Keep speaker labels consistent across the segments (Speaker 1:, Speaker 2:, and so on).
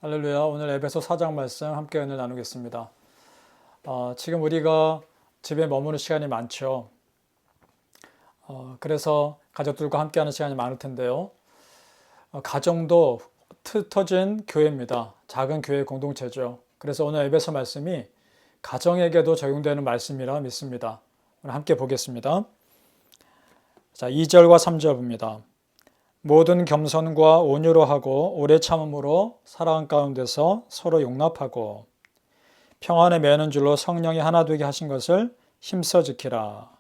Speaker 1: 할렐루야. 오늘 에베소 4장 말씀 함께 은혜 나누겠습니다. 지금 우리가 집에 머무는 시간이 많죠. 그래서 가족들과 함께하는 시간이 많을 텐데요. 가정도 흩어진 교회입니다. 작은 교회 공동체죠. 그래서 오늘 에베소 말씀이 가정에게도 적용되는 말씀이라 믿습니다. 오늘 함께 보겠습니다. 자, 2절과 3절 봅니다. 모든 겸손과 온유로 하고 오래 참음으로 사랑 가운데서 서로 용납하고 평안에 매는 줄로 성령이 하나 되게 하신 것을 힘써 지키라.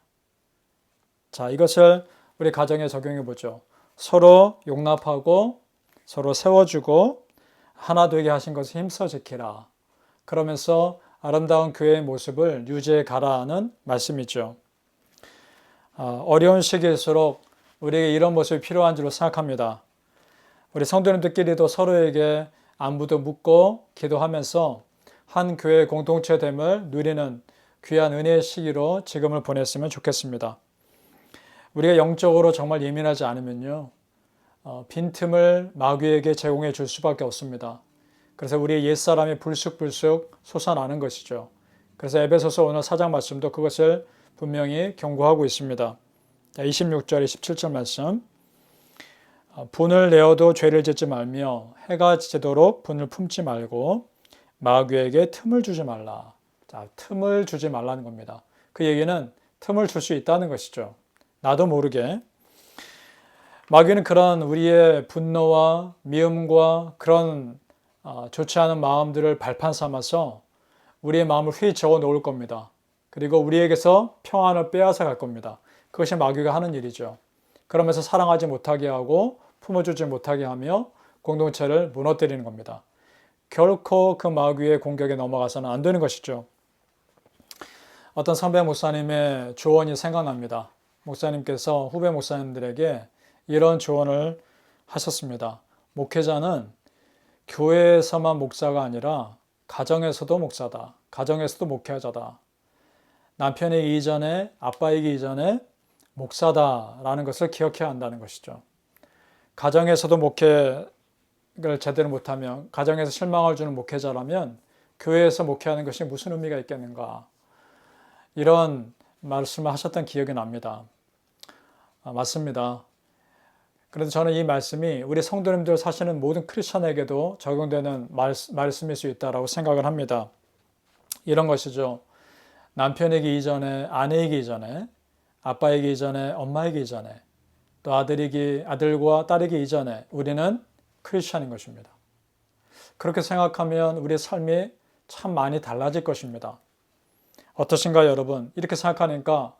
Speaker 1: 자, 이것을 우리 가정에 적용해 보죠. 서로 용납하고 서로 세워주고 하나 되게 하신 것을 힘써 지키라. 그러면서 아름다운 교회의 모습을 유지해 가라는 말씀이죠. 어려운 시기일수록 우리에게 이런 모습이 필요한 줄로 생각합니다. 우리 성도님들끼리도 서로에게 안부도 묻고 기도하면서 한 교회 공동체됨을 누리는 귀한 은혜의 시기로 지금을 보냈으면 좋겠습니다. 우리가 영적으로 정말 예민하지 않으면요, 빈틈을 마귀에게 제공해 줄 수밖에 없습니다. 그래서 우리의 옛사람이 불쑥불쑥 솟아나는 것이죠. 그래서 에베소서 오늘 4장 말씀도 그것을 분명히 경고하고 있습니다. 26절, 27절 말씀. 분을 내어도 죄를 짓지 말며 해가 지도록 분을 품지 말고 마귀에게 틈을 주지 말라. 자, 틈을 주지 말라는 겁니다. 그 얘기는 틈을 줄 수 있다는 것이죠. 나도 모르게. 마귀는 그런 우리의 분노와 미움과 그런 좋지 않은 마음들을 발판 삼아서 우리의 마음을 휘저어 놓을 겁니다. 그리고 우리에게서 평안을 빼앗아 갈 겁니다. 그것이 마귀가 하는 일이죠. 그러면서 사랑하지 못하게 하고 품어주지 못하게 하며 공동체를 무너뜨리는 겁니다. 결코 그 마귀의 공격에 넘어가서는 안 되는 것이죠. 어떤 선배 목사님의 조언이 생각납니다. 목사님께서 후배 목사님들에게 이런 조언을 하셨습니다. 목회자는 교회에서만 목사가 아니라 가정에서도 목사다. 가정에서도 목회자다. 남편이기 이전에, 아빠이기 이전에 목사다라는 것을 기억해야 한다는 것이죠. 가정에서도 목회를 제대로 못하면, 가정에서 실망을 주는 목회자라면 교회에서 목회하는 것이 무슨 의미가 있겠는가, 이런 말씀을 하셨던 기억이 납니다. 맞습니다. 그래서 저는 이 말씀이 우리 성도님들 사시는 모든 크리스천에게도 적용되는 말씀일 수 있다고 생각을 합니다. 이런 것이죠. 남편이기 이전에, 아내이기 이전에, 아빠이기 이전에, 엄마이기 이전에, 또 아들과 딸이기 이전에 우리는 크리스천인 것입니다. 그렇게 생각하면 우리의 삶이 참 많이 달라질 것입니다. 어떠신가요, 여러분? 이렇게 생각하니까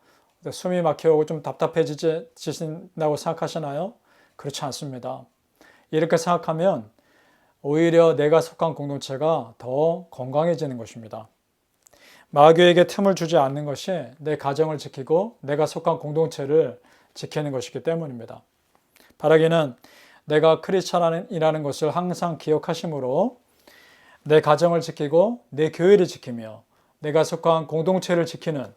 Speaker 1: 숨이 막혀오고 좀 답답해지신다고 생각하시나요? 그렇지 않습니다. 이렇게 생각하면 오히려 내가 속한 공동체가 더 건강해지는 것입니다. 마귀에게 틈을 주지 않는 것이 내 가정을 지키고 내가 속한 공동체를 지키는 것이기 때문입니다. 바라기는 내가 크리스천이라는 것을 항상 기억하심으로 내 가정을 지키고 내 교회를 지키며 내가 속한 공동체를 지키는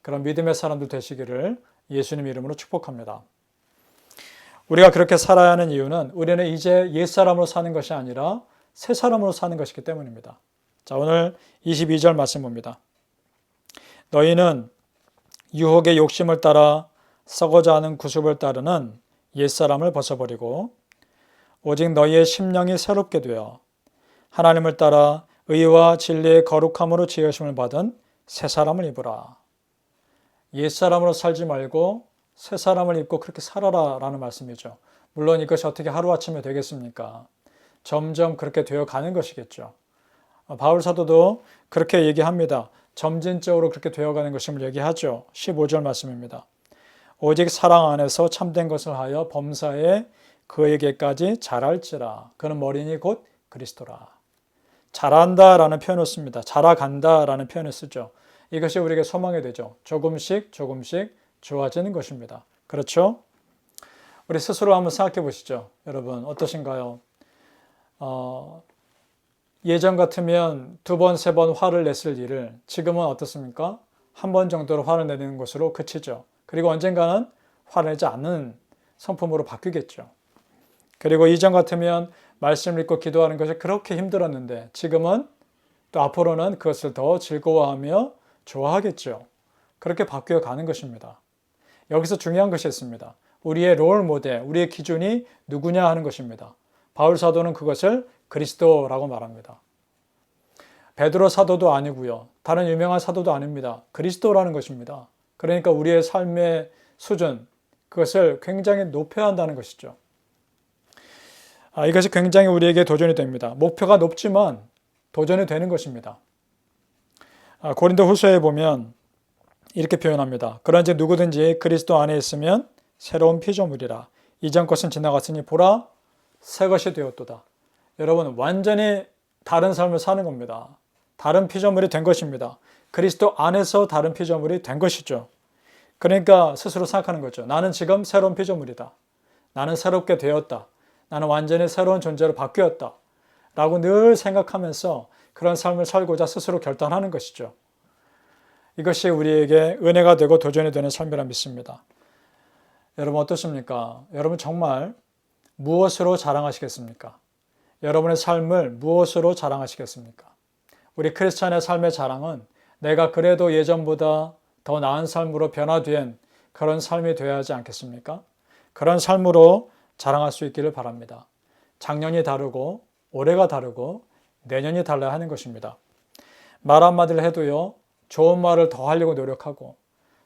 Speaker 1: 그런 믿음의 사람들 되시기를 예수님 이름으로 축복합니다. 우리가 그렇게 살아야 하는 이유는 우리는 이제 옛사람으로 사는 것이 아니라 새사람으로 사는 것이기 때문입니다. 자, 오늘 22절 말씀 봅니다. 너희는 유혹의 욕심을 따라 썩어져 하는 구습을 따르는 옛사람을 벗어버리고 오직 너희의 심령이 새롭게 되어 하나님을 따라 의와 진리의 거룩함으로 지으심을 받은 새사람을 입으라. 옛사람으로 살지 말고 새사람을 입고 그렇게 살아라 라는 말씀이죠. 물론 이것이 어떻게 하루아침에 되겠습니까? 점점 그렇게 되어가는 것이겠죠. 바울 사도도 그렇게 얘기합니다. 점진적으로 그렇게 되어가는 것임을 얘기하죠. 15절 말씀입니다. 오직 사랑 안에서 참된 것을 하여 범사에 그에게까지 자랄지라. 그는 머리니 곧 그리스도라. 자란다라는 표현을 씁니다. 자라간다라는 표현을 쓰죠. 이것이 우리에게 소망이 되죠. 조금씩 좋아지는 것입니다. 그렇죠? 우리 스스로 한번 생각해 보시죠. 여러분 어떠신가요? 예전 같으면 2번, 3번 화를 냈을 일을 지금은 어떻습니까? 한 번 정도로 화를 내는 것으로 그치죠. 그리고 언젠가는 화를 내지 않는 성품으로 바뀌겠죠. 그리고 이전 같으면 말씀을 읽고 기도하는 것이 그렇게 힘들었는데 지금은 또 앞으로는 그것을 더 즐거워하며 좋아하겠죠. 그렇게 바뀌어 가는 것입니다. 여기서 중요한 것이 있습니다. 우리의 롤 모델, 우리의 기준이 누구냐 하는 것입니다. 바울 사도는 그것을 그리스도라고 말합니다. 베드로 사도도 아니고요. 다른 유명한 사도도 아닙니다. 그리스도라는 것입니다. 그러니까 우리의 삶의 수준, 그것을 굉장히 높여야 한다는 것이죠. 이것이 굉장히 우리에게 도전이 됩니다. 목표가 높지만 도전이 되는 것입니다. 고린도 후서에 보면 이렇게 표현합니다. 그런지 누구든지 그리스도 안에 있으면 새로운 피조물이라. 이전 것은 지나갔으니 보라 새 것이 되었도다. 여러분 완전히 다른 삶을 사는 겁니다. 다른 피조물이 된 것입니다. 그리스도 안에서 다른 피조물이 된 것이죠. 그러니까 스스로 생각하는 거죠. 나는 지금 새로운 피조물이다. 나는 새롭게 되었다. 나는 완전히 새로운 존재로 바뀌었다. 라고 늘 생각하면서 그런 삶을 살고자 스스로 결단하는 것이죠. 이것이 우리에게 은혜가 되고 도전이 되는 삶이라 믿습니다. 여러분 어떻습니까? 여러분 정말 무엇으로 자랑하시겠습니까? 여러분의 삶을 무엇으로 자랑하시겠습니까? 우리 크리스찬의 삶의 자랑은 내가 그래도 예전보다 더 나은 삶으로 변화된 그런 삶이 되어야 하지 않겠습니까? 그런 삶으로 자랑할 수 있기를 바랍니다. 작년이 다르고 올해가 다르고 내년이 달라야 하는 것입니다. 말 한마디를 해도요. 좋은 말을 더 하려고 노력하고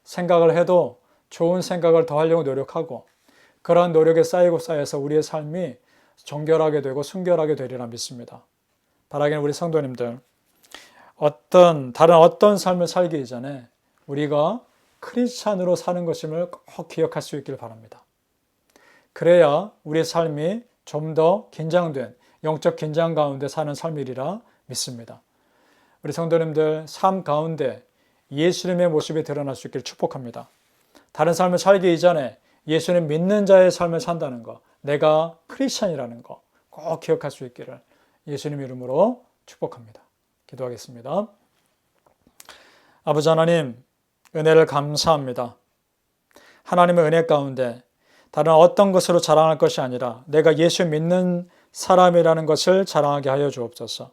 Speaker 1: 생각을 해도 좋은 생각을 더 하려고 노력하고 그러한 노력에 쌓여서 우리의 삶이 정결하게 되고 순결하게 되리라 믿습니다. 바라기는 우리 성도님들 다른 어떤 삶을 살기 이전에 우리가 크리스찬으로 사는 것임을 꼭 기억할 수 있기를 바랍니다. 그래야 우리의 삶이 좀 더 긴장된 영적 긴장 가운데 사는 삶이리라 믿습니다. 우리 성도님들 삶 가운데 예수님의 모습이 드러날 수 있기를 축복합니다. 다른 삶을 살기 이전에 예수님 믿는 자의 삶을 산다는 것, 내가 크리스찬이라는 것 꼭 기억할 수 있기를 예수님 이름으로 축복합니다. 기도하겠습니다. 아버지 하나님, 은혜를 감사합니다. 하나님의 은혜 가운데 다른 어떤 것으로 자랑할 것이 아니라 내가 예수 믿는 사람이라는 것을 자랑하게 하여 주옵소서.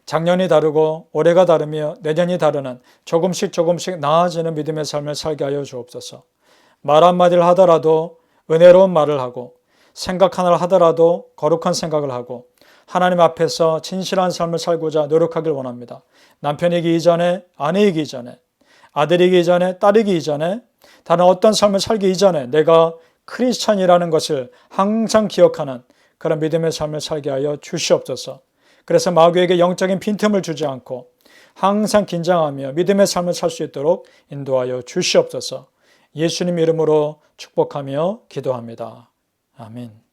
Speaker 1: 작년이 다르고 올해가 다르며 내년이 다르는 조금씩 나아지는 믿음의 삶을 살게 하여 주옵소서. 말 한마디를 하더라도 은혜로운 말을 하고 생각 하나를 하더라도 거룩한 생각을 하고 하나님 앞에서 진실한 삶을 살고자 노력하길 원합니다. 남편이기 이전에, 아내이기 이전에, 아들이기 이전에, 딸이기 이전에, 다른 어떤 삶을 살기 이전에 내가 크리스찬이라는 것을 항상 기억하는 그런 믿음의 삶을 살게 하여 주시옵소서. 그래서 마귀에게 영적인 빈틈을 주지 않고 항상 긴장하며 믿음의 삶을 살 수 있도록 인도하여 주시옵소서. 예수님 이름으로 축복하며 기도합니다. 아멘.